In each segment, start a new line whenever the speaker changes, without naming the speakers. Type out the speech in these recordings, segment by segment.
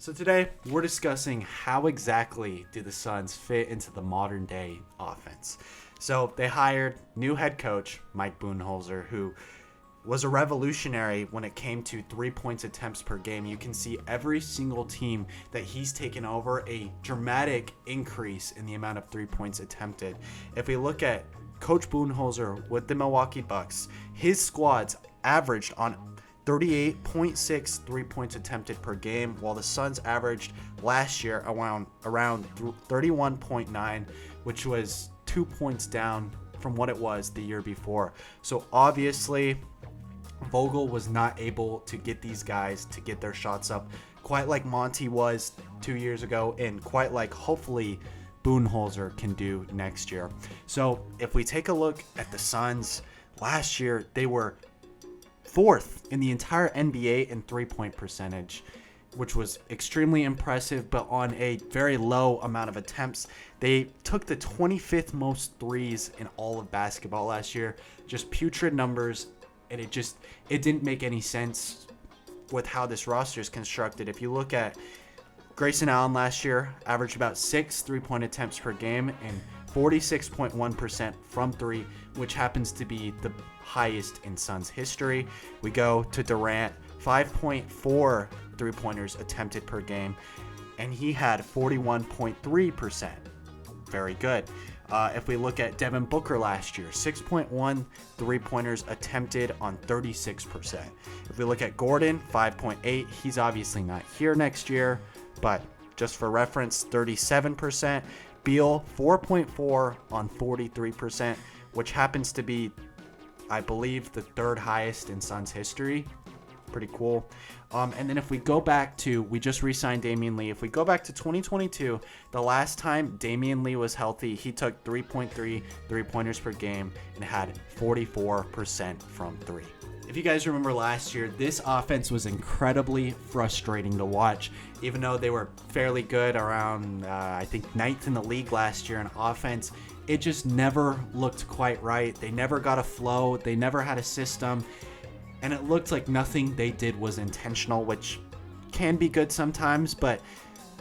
So today we're discussing how exactly do the Suns fit into the modern day offense. So they hired new head coach Mike Budenholzer, who was a revolutionary when it came to 3-point attempts per game. You can see every single team that he's taken over a dramatic increase in the amount of 3 points attempted. If we look at Coach Budenholzer with the Milwaukee Bucks, his squads averaged on 38.6 3 points attempted per game, while the Suns averaged last year around 31.9, which was 2 points down from what it was the year before. So obviously, Vogel was not able to get these guys to get their shots up quite like Monty was 2 years ago, and quite like hopefully Budenholzer can do next year. So if we take a look at the Suns, last year they were fourth in the entire NBA in 3-point percentage, which was extremely impressive, but on a very low amount of attempts. They took the 25th most threes in all of basketball last year. Just putrid numbers, and it didn't make any sense with how this roster is constructed. If you look at Grayson Allen last year, averaged about 6 3-point attempts per game and 46.1% from three, which happens to be the highest in Suns history. We go to Durant, 5.4 3-pointers attempted per game, and he had 41.3%. Very good. If we look at Devin Booker last year, 6.1 3-pointers attempted on 36%. If we look at Gordon, 5.8. He's obviously not here next year, but just for reference, 37%. Beal, 4.4 on 43%, which happens to be, I believe, the third highest in Suns history. Pretty cool. And then if we go back to, we just re-signed Damian Lee. If we go back to 2022, the last time Damian Lee was healthy, he took 3.3 3-pointers per game and had 44% from three. If you guys remember last year, this offense was incredibly frustrating to watch. Even though they were fairly good, around, I think, 9th in the league last year in offense, it just never looked quite right. They never got a flow. They never had a system. And it looked like nothing they did was intentional, which can be good sometimes, but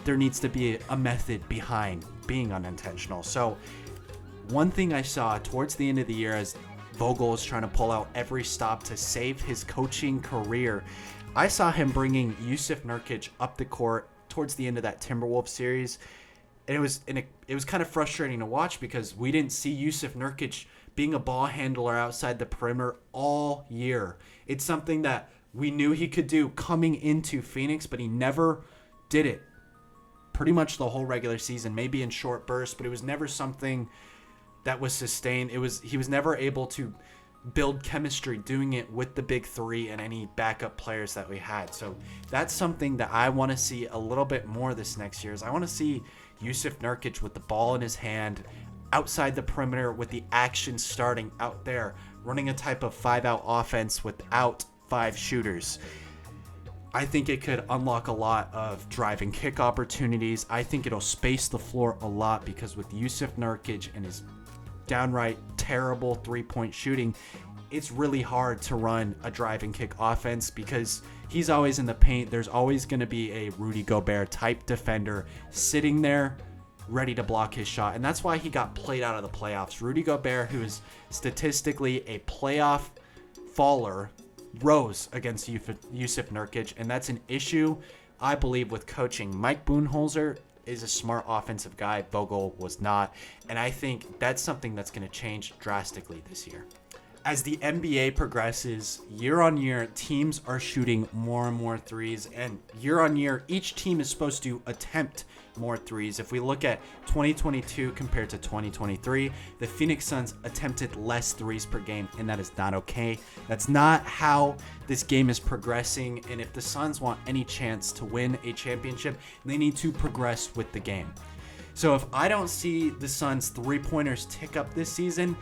there needs to be a method behind being unintentional. So one thing I saw towards the end of the year as Vogel is trying to pull out every stop to save his coaching career, I saw him bringing Jusuf Nurkic up the court towards the end of that Timberwolves series. And it was kind of frustrating to watch because we didn't see Jusuf Nurkic being a ball handler outside the perimeter all year. It's something that we knew he could do coming into Phoenix, but he never did it pretty much the whole regular season, maybe in short bursts, but it was never something that was sustained. He was never able to build chemistry doing it with the big three and any backup players that we had. So that's something that I want to see a little bit more this next year. Is I want to see Jusuf Nurkic with the ball in his hand outside the perimeter with the action starting out there, running a type of 5-out offense without 5 shooters. I think it could unlock a lot of drive and kick opportunities. I think it'll space the floor a lot because with Jusuf Nurkic and his downright terrible 3-point shooting, it's really hard to run a drive and kick offense because he's always in the paint. There's always going to be a Rudy Gobert type defender sitting there ready to block his shot, and that's why he got played out of the playoffs. Rudy Gobert, who is statistically a playoff faller, rose against Jusuf Nurkic, and that's an issue, I believe, with coaching. Mike Budenholzer is a smart offensive guy. Vogel was not, and I think that's something that's going to change drastically this year. As the NBA progresses, year on year, teams are shooting more and more threes, and year on year, each team is supposed to attempt more threes. If we look at 2022 compared to 2023, the Phoenix Suns attempted less threes per game, and that is not okay. That's not how this game is progressing, and if the Suns want any chance to win a championship, they need to progress with the game. So if I don't see the Suns 3-pointers tick up this season,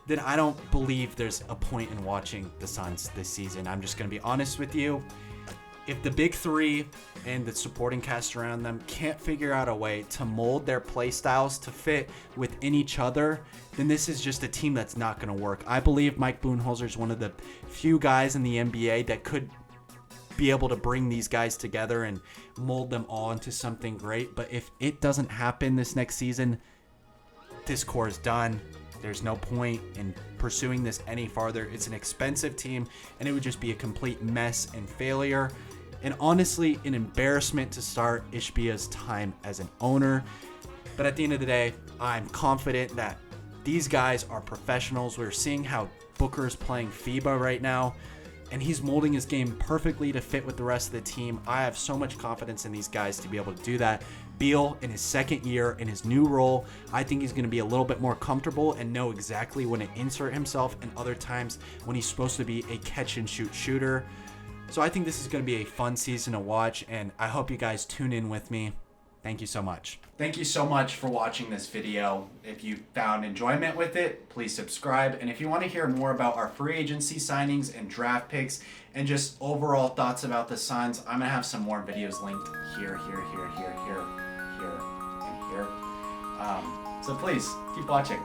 then I don't believe there's a point in watching the Suns this season. I'm just going to be honest with you. If the big three and the supporting cast around them can't figure out a way to mold their play styles to fit within each other, then this is just a team that's not going to work. I believe Mike Budenholzer is one of the few guys in the NBA that could be able to bring these guys together and mold them all into something great. But if it doesn't happen this next season, this core is done. There's no point in pursuing this any farther. It's an expensive team, and it would just be a complete mess and failure. And honestly, an embarrassment to start Ishbia's time as an owner. But at the end of the day, I'm confident that these guys are professionals. We're seeing how Booker's playing FIBA right now, and he's molding his game perfectly to fit with the rest of the team. I have so much confidence in these guys to be able to do that. Beal, in his second year, in his new role, I think he's going to be a little bit more comfortable and know exactly when to insert himself and other times when he's supposed to be a catch-and-shoot shooter. So I think this is going to be a fun season to watch, and I hope you guys tune in with me. Thank you so much. Thank you so much for watching this video. If you found enjoyment with it, please subscribe. And if you want to hear more about our free agency signings and draft picks and just overall thoughts about the Suns, I'm going to have some more videos linked here, and here. So please, keep watching.